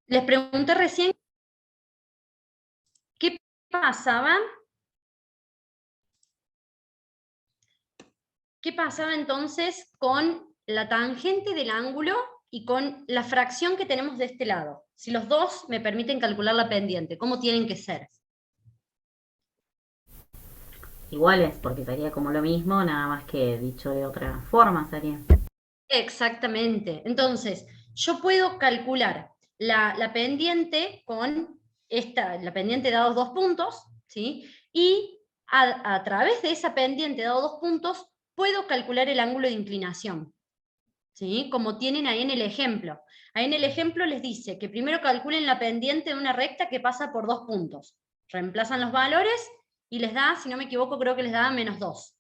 Les pregunté recién qué pasaba. ¿Qué pasaba entonces con la tangente del ángulo y con la fracción que tenemos de este lado? Si los dos me permiten calcular la pendiente, ¿cómo tienen que ser? Iguales, porque sería como lo mismo, nada más que dicho de otra forma sería. Exactamente. Entonces, yo puedo calcular la pendiente con la pendiente dados dos puntos, ¿sí? Y a través de esa pendiente dados dos puntos, puedo calcular el ángulo de inclinación, ¿sí? Como tienen ahí en el ejemplo. Ahí en el ejemplo les dice que primero calculen la pendiente de una recta que pasa por dos puntos. Reemplazan los valores y les da, si no me equivoco, creo que les da -2,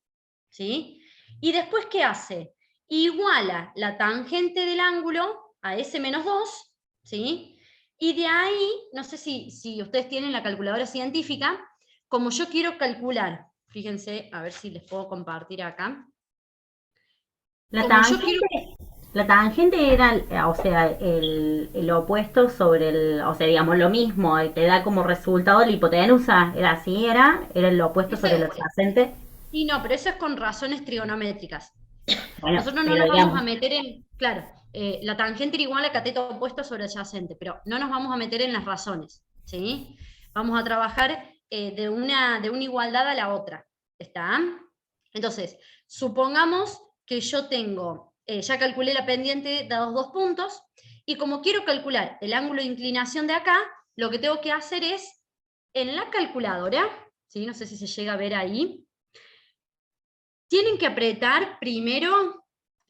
¿sí? Y después, ¿qué hace? Iguala la tangente del ángulo a ese -2, ¿sí? Y de ahí, no sé si ustedes tienen la calculadora científica, como yo quiero calcular, fíjense, a ver si les puedo compartir acá. La Como yo quiero. tangente, la tangente era, o sea, el opuesto sobre el, o sea, digamos lo mismo, y te da como resultado la hipotenusa, era así, era el opuesto Eso, sobre el adyacente. y no, pero eso es con razones trigonométricas. Bueno, Nosotros no pero nos vamos a digamos, meter en, claro, la tangente era igual a cateto opuesto sobre adyacente, pero no nos vamos a meter en las razones, ¿sí? Vamos a trabajar de una igualdad a la otra, ¿está? Entonces, supongamos que yo tengo, ya calculé la pendiente dados dos puntos, y como quiero calcular el ángulo de inclinación de acá, lo que tengo que hacer es, en la calculadora, ¿sí? No sé si se llega a ver ahí, tienen que apretar primero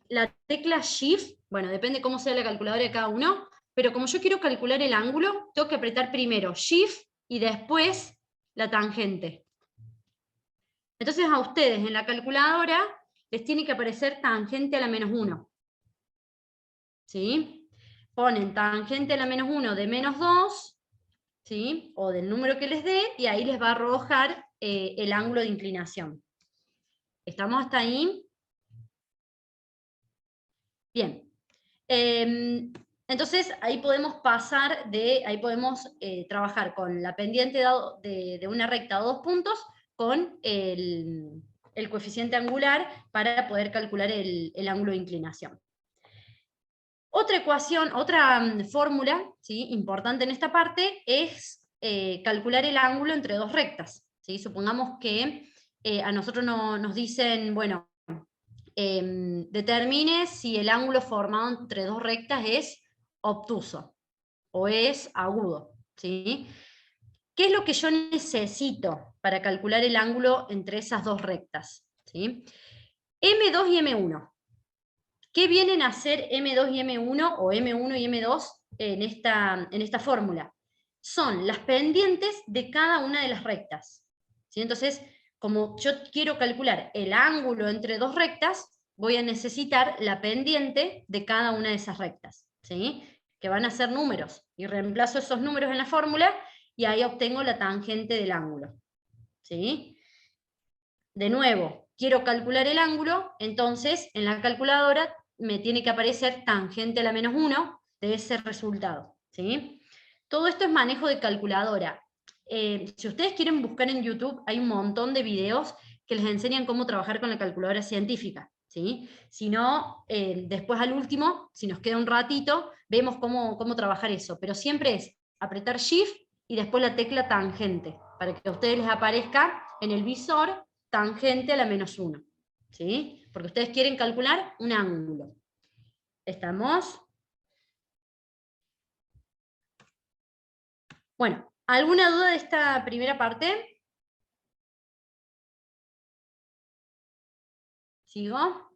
la tecla Shift, bueno, depende cómo sea la calculadora de cada uno, pero como yo quiero calcular el ángulo, tengo que apretar primero Shift y después la tangente. Entonces a ustedes en la calculadora les tiene que aparecer tangente a la -1. ¿Sí? Ponen tangente a la -1 de -2, ¿sí? O del número que les dé, y ahí les va a arrojar el ángulo de inclinación. ¿Estamos hasta ahí? Bien. Entonces ahí podemos ahí podemos trabajar con la pendiente de una recta a dos puntos con el coeficiente angular para poder calcular el ángulo de inclinación. Otra ecuación, otra fórmula, ¿sí?, importante en esta parte es calcular el ángulo entre dos rectas, ¿sí? Supongamos que a nosotros nos dicen, bueno, determine si el ángulo formado entre dos rectas es obtuso o es agudo, ¿sí? ¿Qué es lo que yo necesito para calcular el ángulo entre esas dos rectas? ¿Sí? M2 y M1. ¿Qué vienen a ser M2 y M1 o M1 y M2 en esta fórmula? Son las pendientes de cada una de las rectas, ¿sí? Entonces, como yo quiero calcular el ángulo entre dos rectas, voy a necesitar la pendiente de cada una de esas rectas, ¿sí?, que van a ser números, y reemplazo esos números en la fórmula y ahí obtengo la tangente del ángulo, ¿sí? De nuevo, quiero calcular el ángulo, entonces en la calculadora me tiene que aparecer tangente a la -1 de ese resultado, ¿sí? Todo esto es manejo de calculadora. Si ustedes quieren buscar en YouTube, hay un montón de videos que les enseñan cómo trabajar con la calculadora científica, ¿sí? Si no, después al último, si nos queda un ratito, vemos cómo trabajar eso, pero siempre es apretar Shift y después la tecla tangente, para que a ustedes les aparezca en el visor tangente a la -1, ¿sí? Porque ustedes quieren calcular un ángulo. ¿Estamos? Bueno, ¿alguna duda de esta primera parte? ¿Sigo?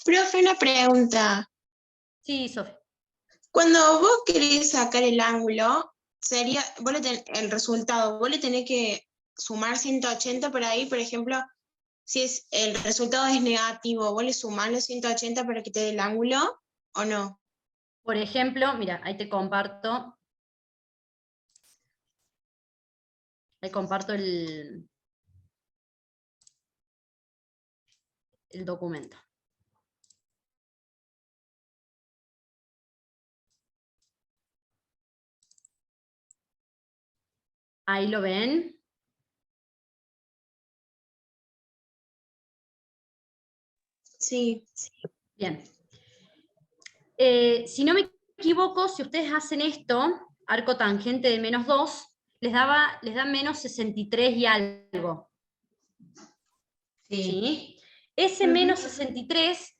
Profe, una pregunta. Sí, Sofía. Cuando vos querés sacar el ángulo, sería, el resultado, vos le tenés que sumar 180 por ahí, por ejemplo, si el resultado es negativo, vos le sumás los 180 para que te dé el ángulo, ¿o no? Por ejemplo, mira, ahí comparto el documento. Ahí lo ven. Sí. Bien. Si no me equivoco, si ustedes hacen esto, arco tangente de -2, les da menos 63 y algo. ¿Sí? Ese menos 63,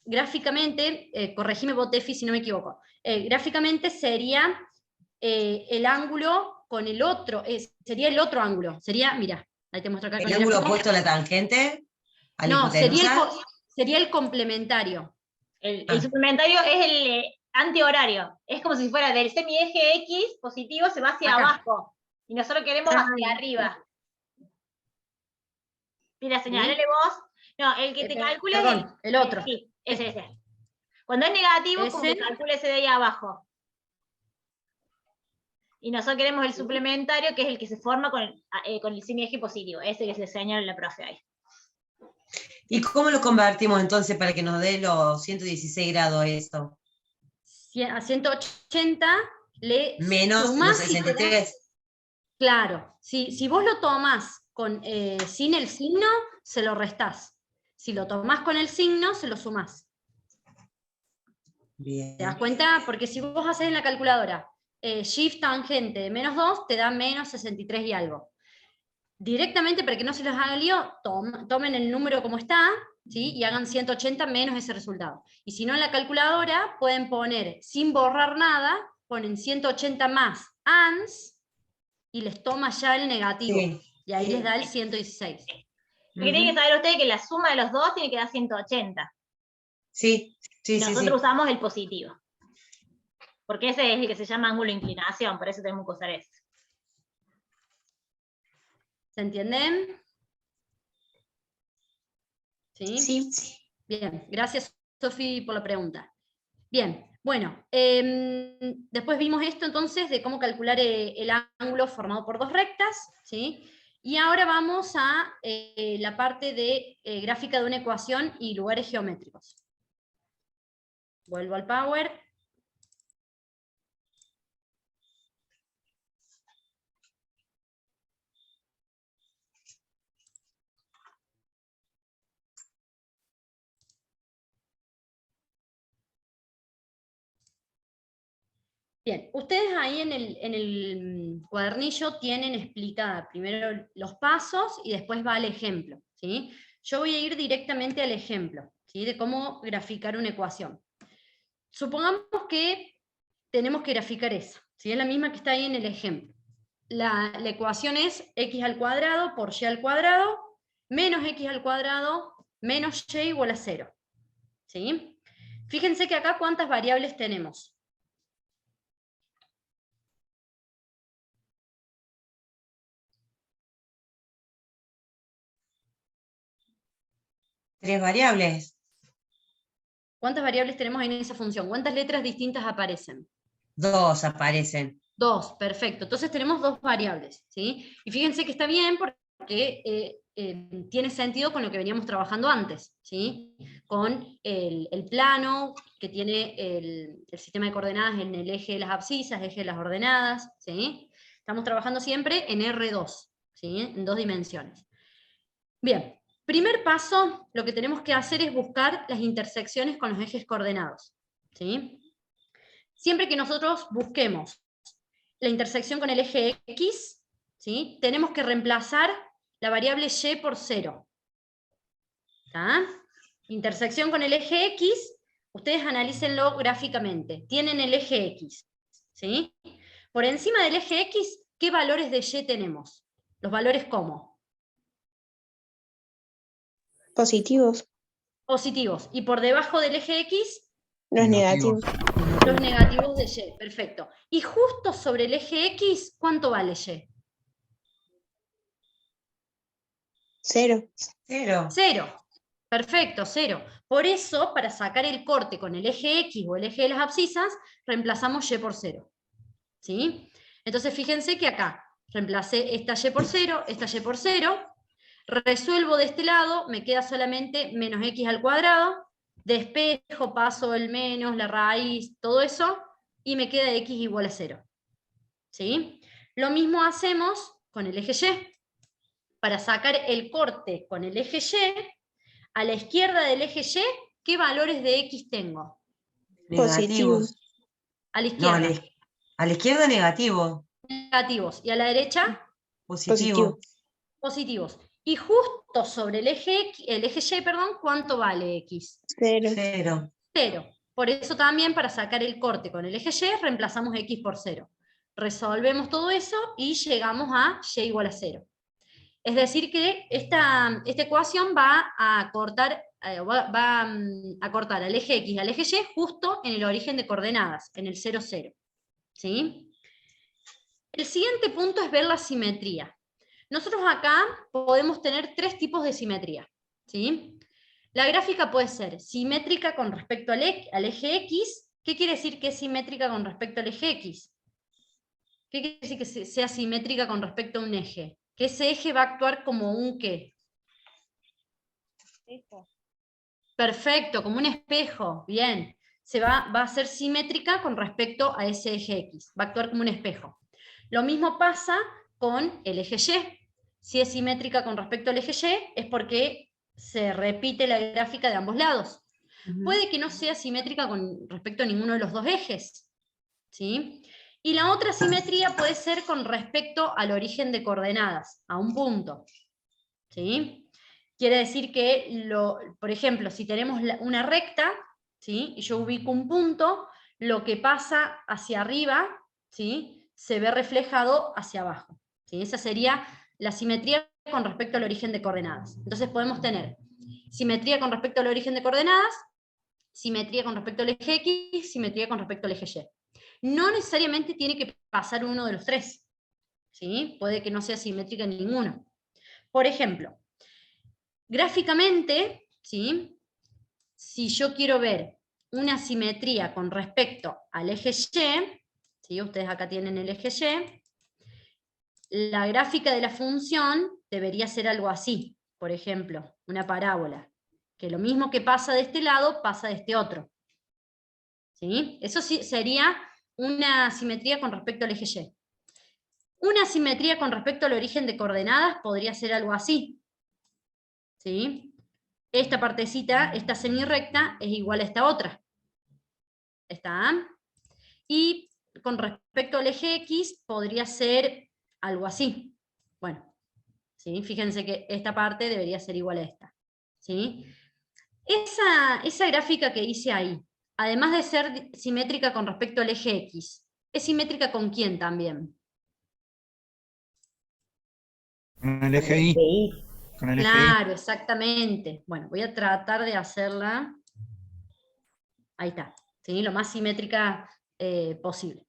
gráficamente, corregime vos, Tefi, si no me equivoco, gráficamente sería el ángulo con el otro, sería el otro ángulo, sería, mira, ahí te muestro acá con ¿El ángulo opuesto a la tangente? ¿A la no, hipotenusa? sería el complementario. El suplementario es el antihorario. Es como si fuera del semieje X positivo, se va hacia Acá. abajo. Y nosotros queremos hacia arriba. Mira, señalale vos. No, el que te calcule perdón, es el otro. Sí, ese. Cuando es negativo, como que Ese. calcule ese de ahí abajo. Y nosotros queremos el suplementario, que es el que se forma con el semieje positivo. Ese que se señala la profe ahí. ¿Y cómo lo convertimos entonces para que nos dé los 116 grados esto? A 180 le Menos sumás los 63. Claro, si vos lo tomás sin el signo, se lo restás. Si lo tomás con el signo, se lo sumás. Bien. ¿Te das cuenta? Porque si vos haces en la calculadora shift tangente de -2, te da menos 63 y algo. Directamente, para que no se les haga lío, tomen el número como está, ¿sí? Y hagan 180 menos ese resultado. Y si no, en la calculadora pueden poner, sin borrar nada, ponen 180 más ans, y les toma ya el negativo. Sí. Y ahí les da el 116. Lo que tienen que saber ustedes es que la suma de los dos tiene que dar 180. Sí, Y nosotros usamos el positivo. Porque ese es el que se llama ángulo de inclinación, por eso tenemos que usar ese. ¿Se entienden? ¿Sí? Sí. Bien, gracias Sofi por la pregunta. Bien, bueno, después vimos esto entonces de cómo calcular el ángulo formado por dos rectas, ¿sí? Y ahora vamos a la parte de gráfica de una ecuación y lugares geométricos. Vuelvo al Power. Bien, ustedes ahí en el cuadernillo tienen explicada primero los pasos y después va el ejemplo, ¿sí? Yo voy a ir directamente al ejemplo, ¿sí? De cómo graficar una ecuación. Supongamos que tenemos que graficar esa, ¿sí? Es la misma que está ahí en el ejemplo. La ecuación es x al cuadrado por y al cuadrado menos x al cuadrado menos y igual a 0, ¿sí? Fíjense que acá cuántas variables tenemos. Tres variables. ¿Cuántas variables tenemos en esa función? ¿Cuántas letras distintas aparecen? 2 aparecen. 2, perfecto. Entonces tenemos dos variables, ¿sí? Y fíjense que está bien porque tiene sentido con lo que veníamos trabajando antes, ¿sí? Con el plano que tiene el sistema de coordenadas en el eje de las abscisas, eje de las ordenadas, ¿sí? Estamos trabajando siempre en R2, ¿sí? En dos dimensiones. Bien. Primer paso, lo que tenemos que hacer es buscar las intersecciones con los ejes coordenados, ¿sí? Siempre que nosotros busquemos la intersección con el eje X, ¿sí? Tenemos que reemplazar la variable y por 0. ¿Está? Intersección con el eje X, ustedes analícenlo gráficamente. Tienen el eje X, ¿sí? Por encima del eje X, ¿qué valores de y tenemos? Los valores ¿cómo? Positivos. Positivos. Y por debajo del eje X, Los negativos. los negativos de y. Perfecto. Y justo sobre el eje X, ¿cuánto vale y? 0. 0. 0. Perfecto, 0. Por eso, para sacar el corte con el eje X o el eje de las abscisas, reemplazamos y por 0. ¿Sí? Entonces, fíjense que acá reemplacé esta y por 0, esta y por 0, resuelvo de este lado, me queda solamente menos x al cuadrado, despejo, paso el menos, la raíz, todo eso, y me queda x igual a 0. ¿Sí? Lo mismo hacemos con el eje Y. Para sacar el corte con el eje Y, a la izquierda del eje Y, ¿qué valores de X tengo? Negativos. A la No, izquierda. a la izquierda negativo. Negativos. ¿Y a la derecha? Positivo. Positivos. Y justo sobre el eje Y, ¿cuánto vale X? 0. 0. 0. Por eso también para sacar el corte con el eje Y reemplazamos X por 0. Resolvemos todo eso y llegamos a Y igual a 0. Es decir que esta ecuación va a cortar al eje X y al eje Y justo en el origen de coordenadas, en el 0, 0. ¿Sí? El siguiente punto es ver la simetría. Nosotros acá podemos tener 3 tipos de simetría. ¿Sí? La gráfica puede ser simétrica con respecto al eje X. ¿Qué quiere decir que es simétrica con respecto al eje X? ¿Qué quiere decir que sea simétrica con respecto a un eje? Que ese eje va a actuar como un ¿qué? Espejo. Perfecto, como un espejo. Bien. Va a ser simétrica con respecto a ese eje X. Va a actuar como un espejo. Lo mismo pasa con el eje Y. Si es simétrica con respecto al eje Y, es porque se repite la gráfica de ambos lados. Puede que no sea simétrica con respecto a ninguno de los dos ejes. ¿Sí? Y la otra simetría puede ser con respecto al origen de coordenadas, a un punto. ¿Sí? Quiere decir que, por ejemplo, si tenemos una recta, ¿sí? Y yo ubico un punto, lo que pasa hacia arriba, ¿sí? Se ve reflejado hacia abajo. ¿Sí? Esa sería la simetría con respecto al origen de coordenadas. Entonces podemos tener simetría con respecto al origen de coordenadas, simetría con respecto al eje X, simetría con respecto al eje Y. No necesariamente tiene que pasar uno de los 3. ¿Sí? Puede que no sea simétrica en ninguno. Por ejemplo, gráficamente, ¿sí? Si yo quiero ver una simetría con respecto al eje Y, ¿sí? Ustedes acá tienen el eje Y, la gráfica de la función debería ser algo así. Por ejemplo, una parábola. Que lo mismo que pasa de este lado, pasa de este otro. ¿Sí? Eso sí sería una simetría con respecto al eje Y. Una simetría con respecto al origen de coordenadas podría ser algo así. ¿Sí? Esta partecita, esta semirrecta, es igual a esta otra. ¿Está? Y con respecto al eje X podría ser algo así. Bueno, ¿sí? Fíjense que esta parte debería ser igual a esta. ¿Sí? Esa gráfica que hice ahí, además de ser simétrica con respecto al eje X, ¿es simétrica con quién también? Con el eje Y. Sí. Con el eje Claro, exactamente. Bueno, voy a tratar de hacerla. Ahí está, ¿sí? Lo más simétrica posible.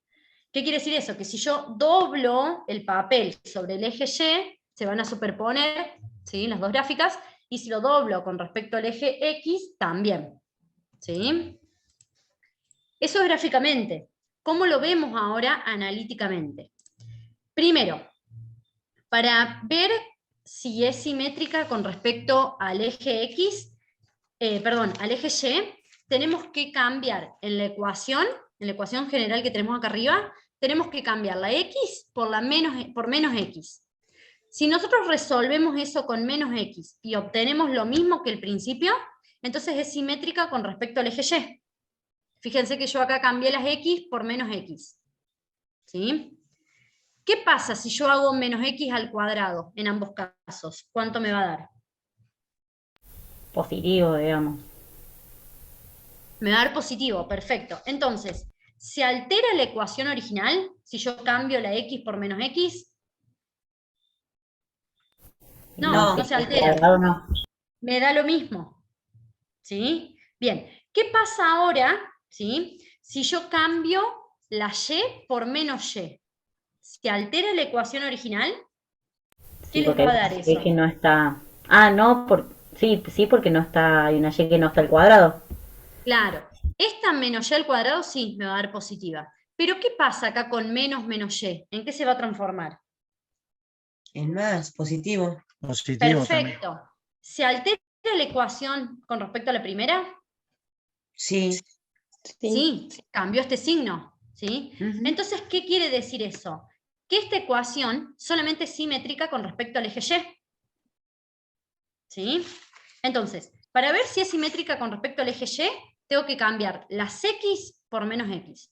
¿Qué quiere decir eso? Que si yo doblo el papel sobre el eje Y, se van a superponer, ¿sí? Las dos gráficas, y si lo doblo con respecto al eje X, también. ¿Sí? Eso es gráficamente. ¿Cómo lo vemos ahora analíticamente? Primero, para ver si es simétrica con respecto al eje X, al eje Y, tenemos que cambiar en la ecuación general que tenemos acá arriba, tenemos que cambiar la X por menos X. Si nosotros resolvemos eso con menos X y obtenemos lo mismo que el principio, entonces es simétrica con respecto al eje Y. Fíjense que yo acá cambié las X por menos X. ¿Sí? ¿Qué pasa si yo hago menos X al cuadrado en ambos casos? ¿Cuánto me va a dar? Positivo, digamos. Me va a dar positivo, perfecto. Entonces, ¿se altera la ecuación original si yo cambio la X por menos X? No, no se altera. No. Me da lo mismo. ¿Sí? Bien, ¿qué pasa ahora, ¿sí? Si yo cambio la Y por menos Y? ¿Se altera la ecuación original? ¿Qué Sí, les porque va a dar hay eso? una Y que no está. Ah, no, sí, porque no está, hay una Y que no está al cuadrado. Claro, esta menos Y al cuadrado sí me va a dar positiva. Pero ¿qué pasa acá con menos Y? ¿En qué se va a transformar? En más, positivo. positivo también. Perfecto. ¿Se altera la ecuación con respecto a la primera? Sí. Sí, cambió este signo. ¿Sí? Ujú. Entonces, ¿qué quiere decir eso? que esta ecuación solamente es simétrica con respecto al eje Y. ¿Sí? Entonces, para ver si es simétrica con respecto al eje Y, tengo que cambiar las x por menos x.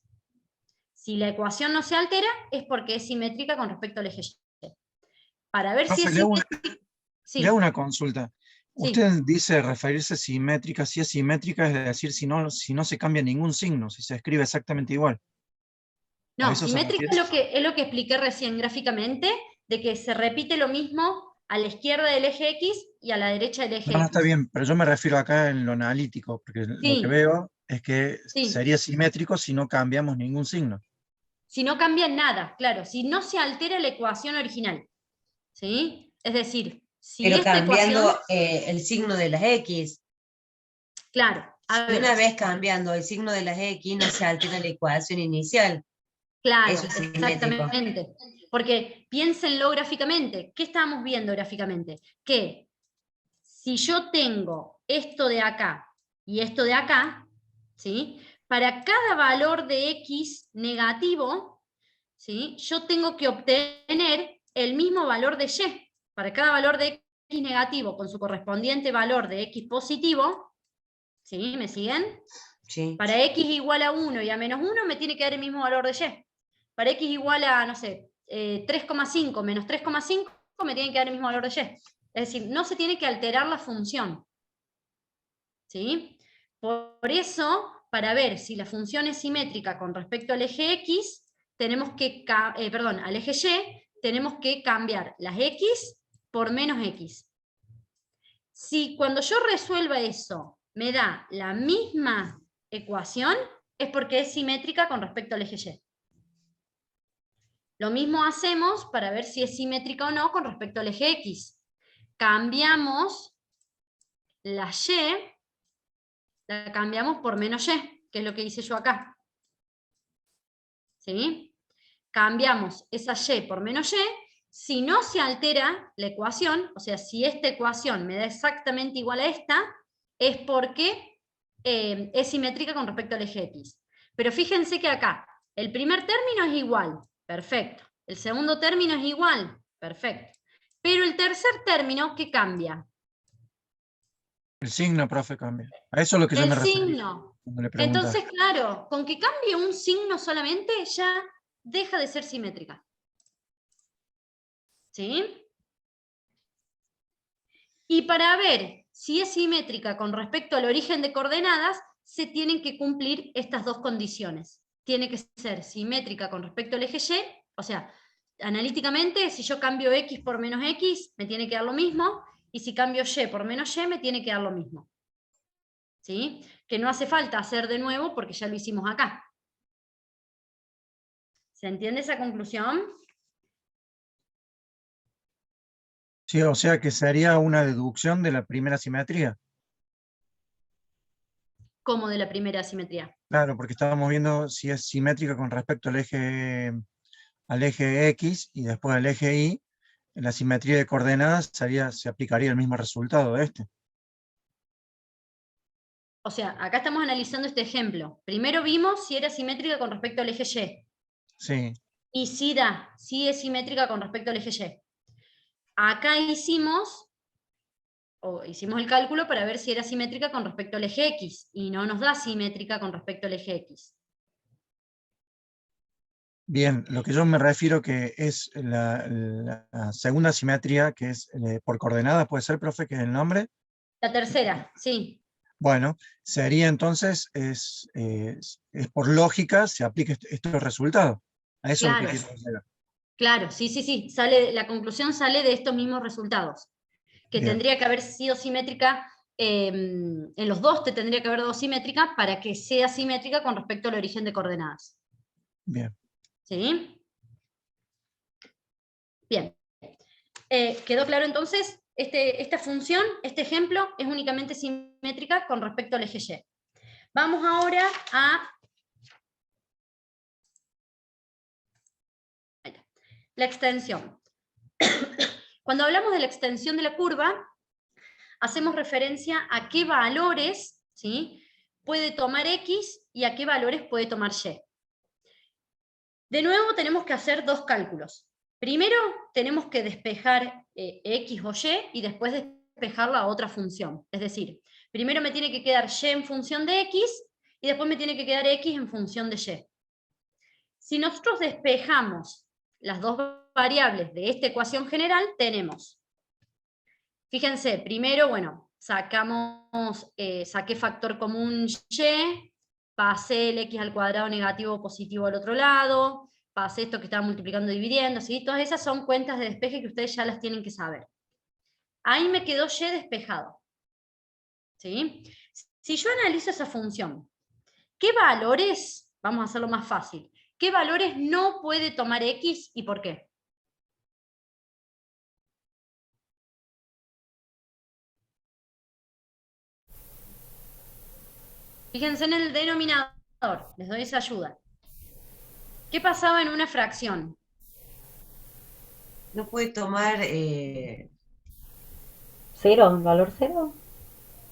Si la ecuación no se altera, es porque es simétrica con respecto al eje Y. Para ver si Profe, es le hago simétrica... le hago Sí, una consulta. sí. Usted dice referirse simétrica, si es simétrica, es decir, si no se cambia ningún signo, si se escribe exactamente igual. ¿A No, eso se simétrica refiere? es lo que expliqué recién gráficamente, de que se repite lo mismo a la izquierda del eje X y a la derecha del eje No, está X. bien, pero yo me refiero acá en lo analítico, porque lo que Sí, veo es que sí. sería simétrico si no cambiamos ningún signo. Si no cambia nada, claro, si no se altera la ecuación original. ¿Sí? Es decir, si Pero esta ecuación, cambiando el signo de las X. claro, a Si una ver, vez cambiando el signo de las X no se altera la ecuación inicial. claro, Eso es simétrico. exactamente. Porque piénsenlo gráficamente. ¿Qué estábamos viendo gráficamente? Que si yo tengo esto de acá y esto de acá, ¿sí? Para cada valor de X negativo, ¿sí? Yo tengo que obtener el mismo valor de Y. Para cada valor de X negativo con su correspondiente valor de X positivo, ¿sí? ¿Me siguen? Sí. Para X igual a 1 y a menos 1 me tiene que dar el mismo valor de Y. Para X igual a, no sé, 3,5 menos 3,5 me tiene que dar el mismo valor de Y. Es decir, no se tiene que alterar la función. ¿Sí? Por eso, para ver si la función es simétrica con respecto al eje X, tenemos que, al eje Y, tenemos que cambiar las X por menos X. Si cuando yo resuelva eso me da la misma ecuación, es porque es simétrica con respecto al eje Y. Lo mismo hacemos para ver si es simétrica o no con respecto al eje X. Cambiamos la Y, la cambiamos por menos Y, que es lo que hice yo acá. ¿Sí? Cambiamos esa Y por menos Y. Si no se altera la ecuación, o sea, si esta ecuación me da exactamente igual a esta, es porque es simétrica con respecto al eje X. Pero fíjense que acá, el primer término es igual, perfecto. El segundo término es igual, perfecto. Pero el tercer término, ¿qué cambia? El signo, profe, cambia. A eso es lo que yo El me refería signo. cuando le preguntaba. Entonces, claro, con que cambie un signo solamente ya deja de ser simétrica. ¿Sí? Y para ver si es simétrica con respecto al origen de coordenadas, se tienen que cumplir estas dos condiciones. Tiene que ser simétrica con respecto al eje Y, o sea, analíticamente, si yo cambio X por menos X, me tiene que dar lo mismo, y si cambio Y por menos Y, me tiene que dar lo mismo. ¿Sí? Que no hace falta hacer de nuevo porque ya lo hicimos acá. ¿Se entiende esa conclusión? Sí, o sea que sería una deducción de la primera simetría. Como de la primera simetría. Claro, porque estábamos viendo si es simétrica con respecto al eje X y después al eje Y. En la simetría de coordenadas se aplicaría el mismo resultado de este. O sea, acá estamos analizando este ejemplo. Primero vimos si era simétrica con respecto al eje Y. Sí, Y sí es simétrica con respecto al eje Y. Acá hicimos el cálculo para ver si era simétrica con respecto al eje X, y no nos da simétrica con respecto al eje X. bien, lo que yo me refiero que es la segunda simetría, que es por coordenadas, ¿puede ser, profe, que es el nombre? La tercera, sí. Bueno, sería entonces, es por lógica, se aplica estos resultados. A eso es lo Claro, que quiero llegar. claro, sí. La conclusión sale de estos mismos resultados. Que Bien, tendría que haber sido simétrica, en los dos te tendría que haber dado simétrica para que sea simétrica con respecto al origen de coordenadas. bien. ¿Sí? Bien. ¿Quedó claro entonces? Esta función, este ejemplo, es únicamente simétrica con respecto al eje Y. Vamos ahora a la extensión. Cuando hablamos de la extensión de la curva, hacemos referencia a qué valores, ¿sí?, puede tomar X y a qué valores puede tomar Y. De nuevo tenemos que hacer dos cálculos. Primero tenemos que despejar X o Y y después despejar la otra función. Es decir, primero me tiene que quedar Y en función de X y después me tiene que quedar X en función de Y. Si nosotros despejamos las dos variables de esta ecuación general, tenemos, fíjense, primero, bueno, saqué factor común Y, pasé el X al cuadrado negativo o positivo al otro lado, pasé esto que estaba multiplicando y dividiendo, ¿sí? Todas esas son cuentas de despeje que ustedes ya las tienen que saber. Ahí me quedó Y despejado, ¿sí? Si yo analizo esa función, ¿qué valores, vamos a hacerlo más fácil, qué valores no puede tomar X y por qué? Fíjense en el denominador, les doy esa ayuda. ¿Qué pasaba en una fracción? No puede tomar, ¿Cero? ¿Valor cero?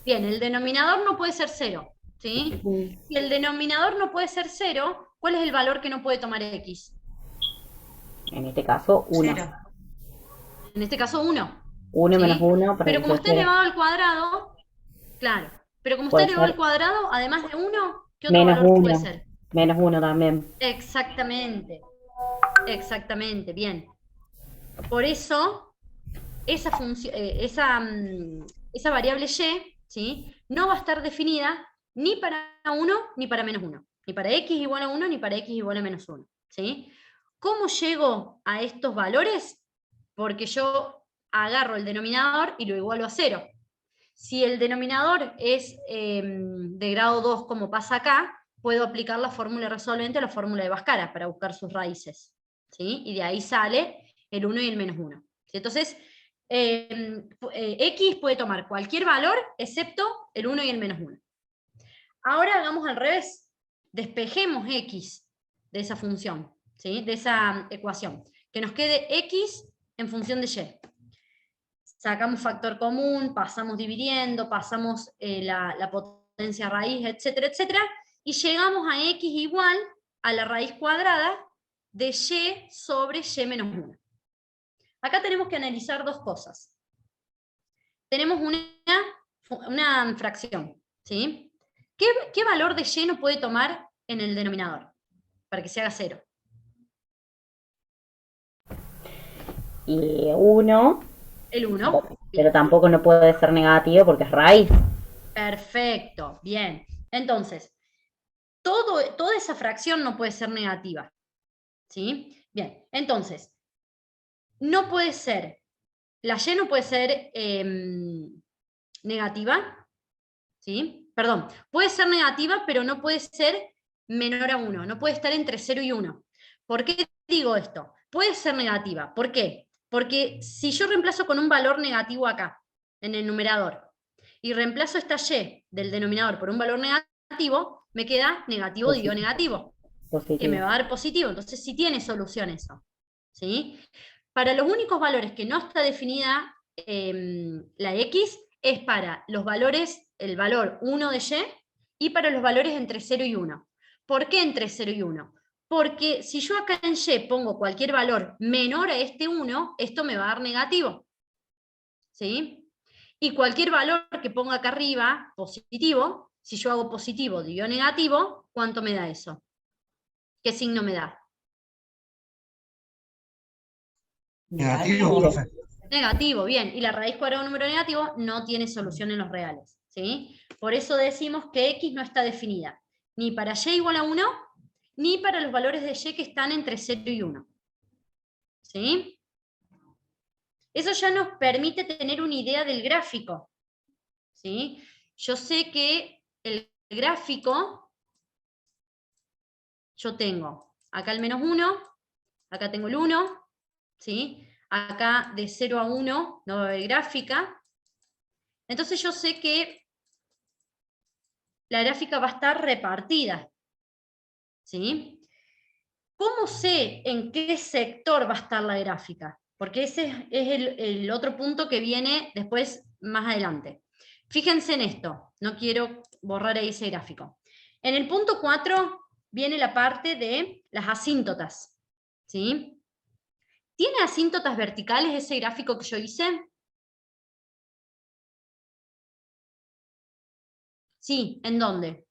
Bien, el denominador no puede ser 0, ¿sí? Si el denominador no puede ser 0, ¿cuál es el valor que no puede tomar X? En este caso, 1. 0. En este caso 1. 1 ¿sí? menos 1, Pero como está elevado al cuadrado, claro, pero como está puede elevado al ser cuadrado, además de 1, ¿qué otro menos valor puede 1. ser? Menos 1 también. Exactamente, exactamente, bien. Por eso, esa variable Y, ¿sí? No va a estar definida ni para 1 ni para menos 1. Ni para X igual a 1 ni para X igual a menos 1. ¿Sí? ¿Cómo llego a estos valores? Porque yo agarro el denominador y lo igualo a 0. Si el denominador es de grado 2, como pasa acá, puedo aplicar la fórmula resolvente a la fórmula de Bhaskara para buscar sus raíces. ¿Sí? Y de ahí sale el 1 y el menos 1. ¿Sí? Entonces, X puede tomar cualquier valor excepto el 1 y el menos 1. Ahora hagamos al revés. Despejemos X de esa función, ¿sí? De esa ecuación. Que nos quede X en función de Y. Sacamos factor común, pasamos dividiendo, pasamos la potencia raíz, etcétera, etcétera, y llegamos a X igual a la raíz cuadrada de Y sobre Y menos 1. Acá tenemos que analizar dos cosas. Tenemos una fracción, ¿sí? ¿Qué valor de Y no puede tomar en el denominador? Para que se haga 0. Y 1, El 1. pero tampoco no puede ser negativo porque es raíz. Perfecto, bien. Entonces, toda esa fracción no puede ser negativa. ¿Sí? Bien, entonces, no puede ser, la Y no puede ser negativa, ¿sí? Perdón, puede ser negativa, pero no puede ser menor a 1, no puede estar entre 0 y 1. ¿Por qué digo esto? Puede ser negativa, ¿por qué? Porque si yo reemplazo con un valor negativo acá, en el numerador, y reemplazo esta Y del denominador por un valor negativo, me queda negativo dividido negativo, que me va a dar positivo. Entonces sí tiene solución eso, ¿sí? Para los únicos valores que no está definida la X es para los valores, el valor 1 de Y para los valores entre 0 y 1. ¿Por qué entre 0 y 1? Porque si yo acá en Y pongo cualquier valor menor a este 1, esto me va a dar negativo, ¿sí? Y cualquier valor que ponga acá arriba, positivo, si yo hago positivo dividido negativo, ¿cuánto me da eso? ¿Qué signo me da? Negativo, profe. Negativo, bien. Y la raíz cuadrada de un número negativo no tiene solución en los reales, ¿sí? Por eso decimos que X no está definida, ni para Y igual a 1, ni para los valores de Y que están entre 0 y 1. ¿Sí? Eso ya nos permite tener una idea del gráfico. ¿Sí? Yo sé que el gráfico, yo tengo acá el menos 1, acá tengo el 1, ¿sí? Acá de 0 a 1 no va a haber gráfica. Entonces yo sé que la gráfica va a estar repartida. ¿Sí? ¿Cómo sé en qué sector va a estar la gráfica? Porque ese es el otro punto que viene después, más adelante. Fíjense en esto, no quiero borrar ahí ese gráfico. En el punto 4 viene la parte de las asíntotas, ¿sí? ¿Tiene asíntotas verticales ese gráfico que yo hice? Sí, ¿en dónde?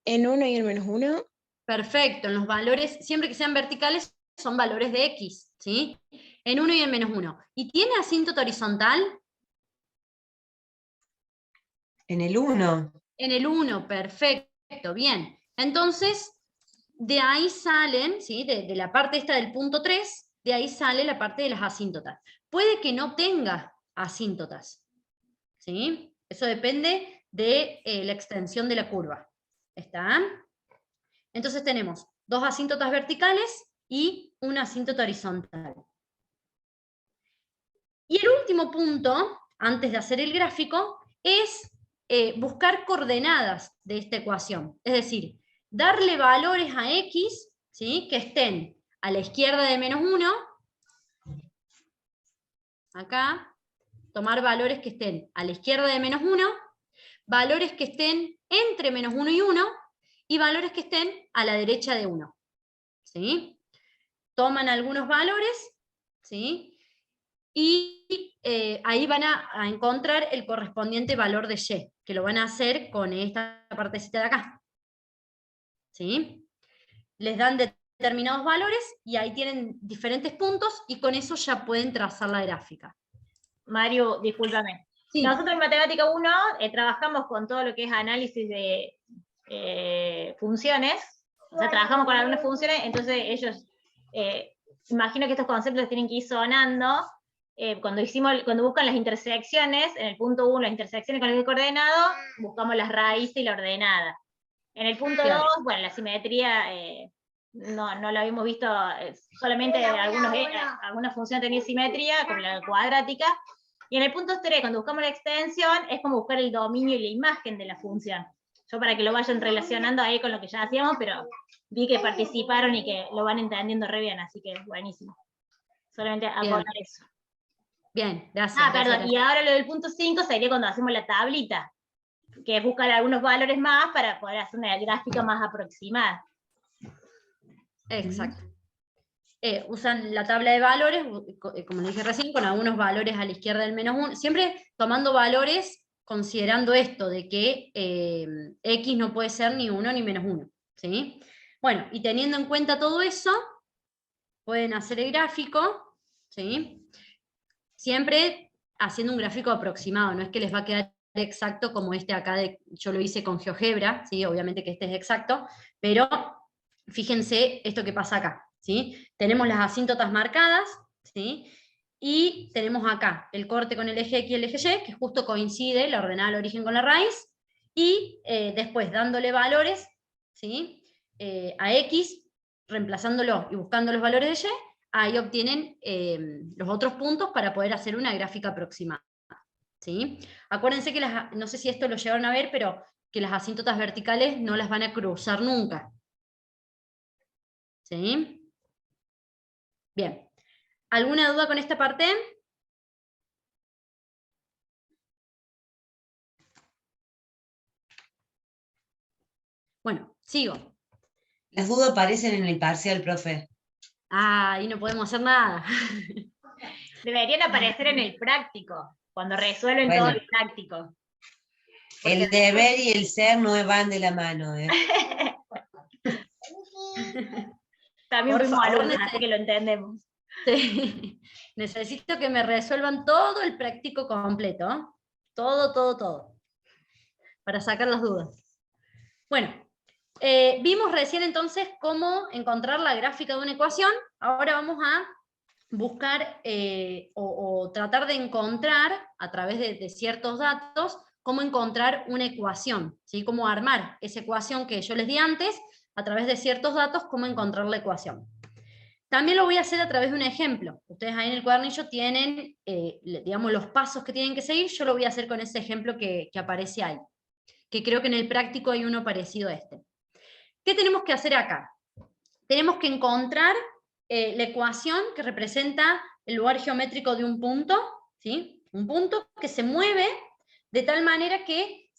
En 1 y en -1. Perfecto, en los valores, siempre que sean verticales, son valores de X, ¿sí? En 1 y en -1. ¿Y tiene asíntota horizontal? En el 1. En el 1, perfecto, bien. Entonces, de ahí salen, ¿sí? De la parte esta del punto 3, de ahí sale la parte de las asíntotas. Puede que no tenga asíntotas, ¿sí? Eso depende de la extensión de la curva. ¿Están? Entonces tenemos 2 asíntotas verticales y una asíntota horizontal. Y el último punto, antes de hacer el gráfico, es buscar coordenadas de esta ecuación. Es decir, darle valores a X, ¿sí? Que estén a la izquierda de -1, acá, tomar valores que estén a la izquierda de -1, valores que estén entre -1 y 1, y valores que estén a la derecha de 1. ¿Sí? Toman algunos valores, ¿sí? Y ahí van a encontrar el correspondiente valor de Y, que lo van a hacer con esta partecita de acá. ¿Sí? Les dan determinados valores y ahí tienen diferentes puntos y con eso ya pueden trazar la gráfica. Mario, discúlpame. Sí. Nosotros en Matemática 1 trabajamos con todo lo que es análisis de funciones, o sea, trabajamos con algunas funciones, entonces ellos, imagino que estos conceptos los tienen que ir sonando. Cuando buscan las intersecciones, en el punto 1, las intersecciones con el eje coordenado, buscamos las raíces y la ordenada. En el punto 2, bueno, la simetría no lo habíamos visto, solamente algunas funciones tenían simetría, como la cuadrática. Y en el punto 3, cuando buscamos la extensión, es como buscar el dominio y la imagen de la función. Yo para que lo vayan relacionando ahí con lo que ya hacíamos, pero vi que participaron y que lo van entendiendo re bien, así que buenísimo. Solamente acotar eso. Bien, gracias. Perdón, gracias. y ahora lo del punto 5 sería cuando hacemos la tablita, que es buscar algunos valores más para poder hacer una gráfica más aproximada. Exacto. Usan la tabla de valores, como dije recién, con algunos valores a la izquierda del -1, siempre tomando valores considerando esto, de que X no puede ser ni 1 ni -1. ¿Sí? Bueno, y teniendo en cuenta todo eso, pueden hacer el gráfico, ¿sí? Siempre haciendo un gráfico aproximado, no es que les va a quedar exacto como este acá, yo lo hice con GeoGebra, ¿sí? Obviamente que este es exacto, pero fíjense esto que pasa acá. ¿Sí? Tenemos las asíntotas marcadas, ¿sí? Y tenemos acá el corte con el eje X y el eje Y, que justo coincide la ordenada del origen con la raíz, y después dándole valores, ¿sí? A X, reemplazándolo y buscando los valores de Y, ahí obtienen los otros puntos para poder hacer una gráfica aproximada. ¿Sí? Acuérdense que no sé si esto lo llegaron a ver, pero que las asíntotas verticales no las van a cruzar nunca. ¿Sí? Bien. ¿Alguna duda con esta parte? Bueno, sigo. Las dudas aparecen en el parcial, profe. Ahí no podemos hacer nada. Deberían aparecer en el práctico, cuando resuelven todo el práctico. El deber y el ser no van de la mano, ¿eh? También Por fuimos favor, alumnos, así que lo entendemos. Sí. Necesito que me resuelvan todo el práctico completo. Todo. Para sacar las dudas. Bueno, vimos recién entonces cómo encontrar la gráfica de una ecuación. Ahora vamos a buscar o tratar de encontrar, a través de ciertos datos, cómo encontrar una ecuación, ¿sí? Cómo armar esa ecuación que yo les di antes, a través de ciertos datos, cómo encontrar la ecuación. También lo voy a hacer a través de un ejemplo. Ustedes ahí en el cuadernillo tienen, digamos, los pasos que tienen que seguir. Yo lo voy a hacer con ese ejemplo que aparece ahí, que creo que en el práctico hay uno parecido a este. ¿Qué tenemos que hacer acá? Tenemos que encontrar la ecuación que representa el lugar geométrico de un punto, ¿sí? Un punto que se mueve de tal manera que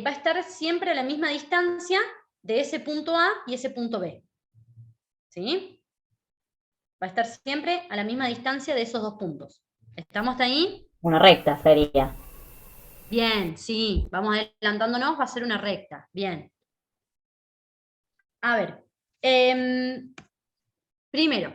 va a estar siempre a la misma distancia de ese punto A y ese punto B. ¿Sí? Va a estar siempre a la misma distancia de esos dos puntos. ¿Estamos hasta ahí? Una recta sería. Bien, sí, vamos adelantándonos, va a ser una recta. Bien. A ver, primero,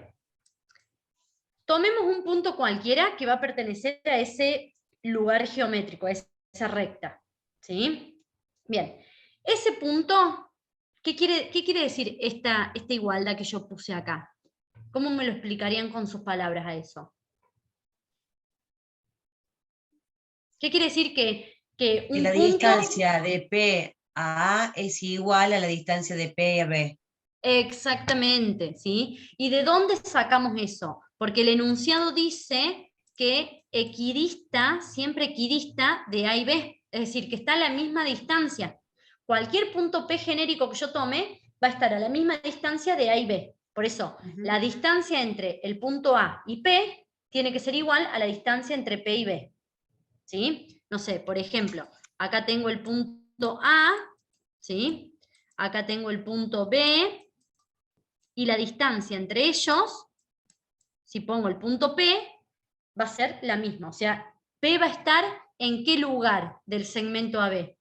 tomemos un punto cualquiera que va a pertenecer a ese lugar geométrico, a esa recta. ¿Sí? Bien, ese punto, ¿qué quiere decir esta igualdad que yo puse acá? ¿Cómo me lo explicarían con sus palabras a eso? ¿Qué quiere decir que un Que la punto... distancia de P a A es igual a la distancia de P a B. Exactamente, ¿sí? ¿Y de dónde sacamos eso? Porque el enunciado dice que equidista, siempre equidista de A y B, es decir, que está a la misma distancia. Cualquier punto P genérico que yo tome va a estar a la misma distancia de A y B. Por eso, la distancia entre el punto A y P tiene que ser igual a la distancia entre P y B. ¿Sí? No sé, por ejemplo, acá tengo el punto A, ¿sí? Acá tengo el punto B, y la distancia entre ellos, si pongo el punto P, va a ser la misma. O sea, P va a estar ¿en qué lugar del segmento AB?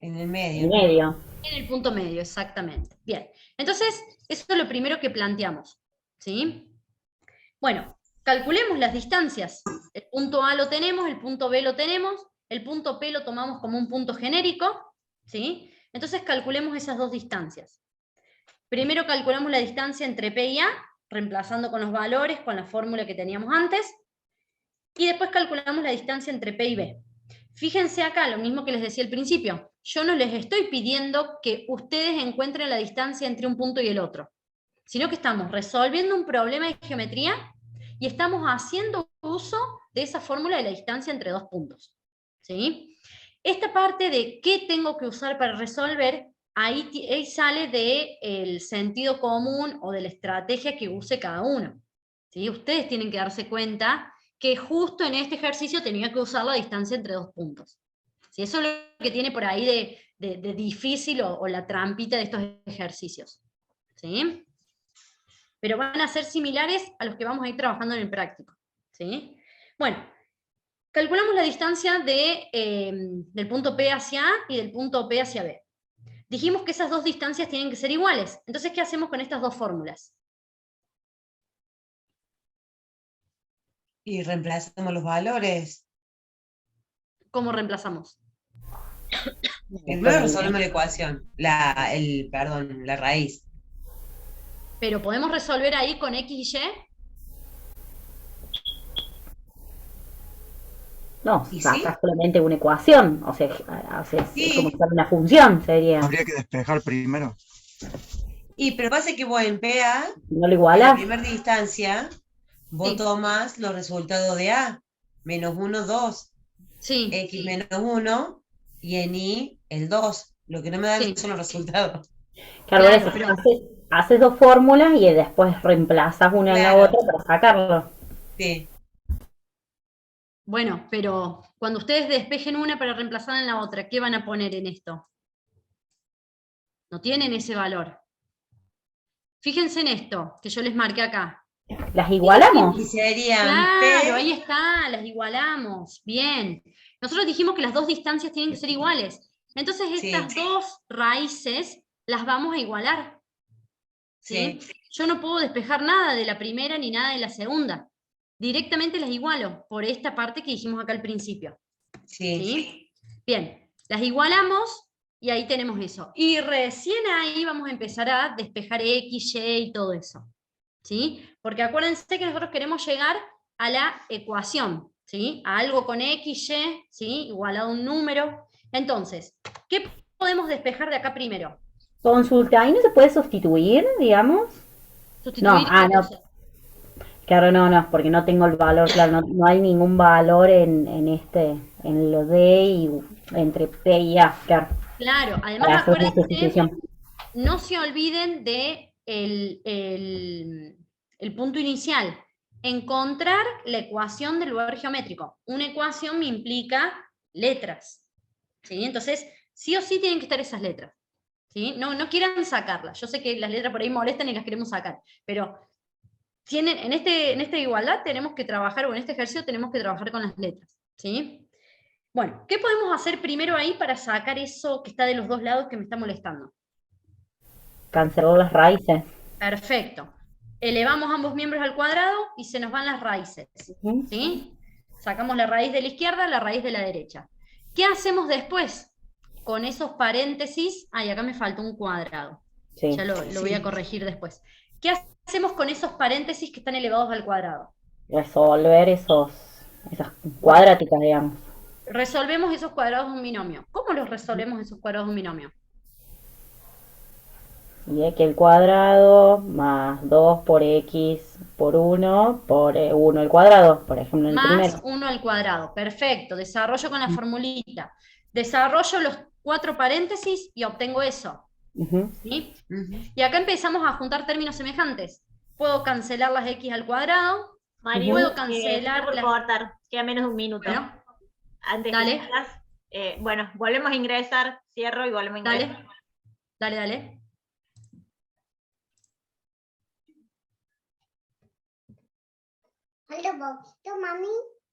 En el En medio. medio. En el punto medio, exactamente. Bien, entonces, eso es lo primero que planteamos. ¿Sí? Bueno, calculemos las distancias. El punto A lo tenemos, el punto B lo tenemos, el punto P lo tomamos como un punto genérico. ¿Sí? Entonces calculemos esas dos distancias. Primero calculamos la distancia entre P y A, reemplazando con los valores, con la fórmula que teníamos antes, y después calculamos la distancia entre P y B. Fíjense acá, lo mismo que les decía al principio, yo no les estoy pidiendo que ustedes encuentren la distancia entre un punto y el otro, sino que estamos resolviendo un problema de geometría y estamos haciendo uso de esa fórmula de la distancia entre dos puntos. ¿Sí? Esta parte de qué tengo que usar para resolver, ahí sale del sentido común o de la estrategia que use cada uno. ¿Sí? Ustedes tienen que darse cuenta que justo en este ejercicio tenía que usar la distancia entre dos puntos. ¿Sí? Eso es lo que tiene por ahí de difícil o la trampita de estos ejercicios. ¿Sí? Pero van a ser similares a los que vamos a ir trabajando en el práctico. ¿Sí? Bueno, calculamos la distancia del punto P hacia A y del punto P hacia B. Dijimos que esas dos distancias tienen que ser iguales. Entonces, ¿qué hacemos con estas dos fórmulas? Y reemplazamos los valores. ¿Cómo reemplazamos? Primero resolvemos la ecuación, la raíz. Pero podemos resolver ahí con X y Y. No, ¿Y sacas sí? solamente una ecuación, o sea, haces Sí. como si fuera una función, sería. Habría que despejar primero. Pero pasa que vos en PA, Si no lo en la igualas, primera distancia, vos Sí. tomás los resultados de A, menos 1, 2, Sí, X menos 1, y en Y el 2. Lo que no me dan Sí. son los resultados. claro, Claro, eso, pero- haces dos fórmulas y después reemplazas una en la Claro. otra para sacarlo. Sí. bueno, pero cuando ustedes despejen una para reemplazarla en la otra, ¿qué van a poner en esto? No tienen ese valor. Fíjense en esto, que yo les marqué acá. ¿Las igualamos? Y serían Claro, ahí P, está, las igualamos. Bien. Nosotros dijimos que las dos distancias tienen que ser iguales. Entonces Sí. estas dos raíces las vamos a igualar. ¿Sí? Yo no puedo despejar nada de la primera ni nada de la segunda. Directamente las igualo por esta parte que dijimos acá al principio. sí. ¿Sí? Bien, las igualamos y ahí tenemos eso. Y recién ahí vamos a empezar a despejar X, Y y todo eso. ¿Sí? Porque acuérdense que nosotros queremos llegar a la ecuación, ¿sí? A algo con X, Y, ¿sí? Igualado a un número. Entonces, ¿qué podemos despejar de acá primero? Consulta, ¿ahí no se puede sustituir, digamos? Sustituir No, qué no, cosa. claro, no, porque no tengo el valor, claro, no hay ningún valor en lo D y entre P y A, claro, Claro, para además hacer una acuérdense, sustitución. no se olviden de el punto inicial. Encontrar la ecuación del lugar geométrico. Una ecuación me implica letras. ¿sí? Entonces, sí o sí tienen que estar esas letras, ¿sí? No quieran sacarlas. Yo sé que las letras por ahí molestan y las queremos sacar, pero en esta igualdad tenemos que trabajar, o en este ejercicio tenemos que trabajar con las letras, ¿sí? Bueno, ¿qué podemos hacer primero ahí para sacar eso que está de los dos lados que me está molestando? Cancelar las raíces. Perfecto. Elevamos ambos miembros al cuadrado y se nos van las raíces, Ujú. ¿sí? Sacamos la raíz de la izquierda, la raíz de la derecha. ¿Qué hacemos después? Con esos paréntesis, ay, acá me faltó un cuadrado. Sí. Ya lo voy a corregir después. ¿Qué hacemos con esos paréntesis que están elevados al cuadrado? Resolver esas cuadráticas, digamos. Resolvemos esos cuadrados de un binomio. ¿Cómo los resolvemos esos cuadrados de un binomio? Y x al cuadrado más 2 por x por 1 por 1 al cuadrado, por ejemplo, en el Más primero. 1 al cuadrado. Perfecto. Desarrollo con la formulita. Desarrollo los 4 paréntesis y obtengo eso. Ujú. ¿Sí? Ujú. Y acá empezamos a juntar términos semejantes. Puedo cancelar las x al cuadrado. Mariu, Puedo está cancelar por las... cortar, queda menos de un minuto. Bueno, Antes que dale, sigas, bueno, volvemos a ingresar, cierro y volvemos a ingresar. dale. Hello, Bob. Mami.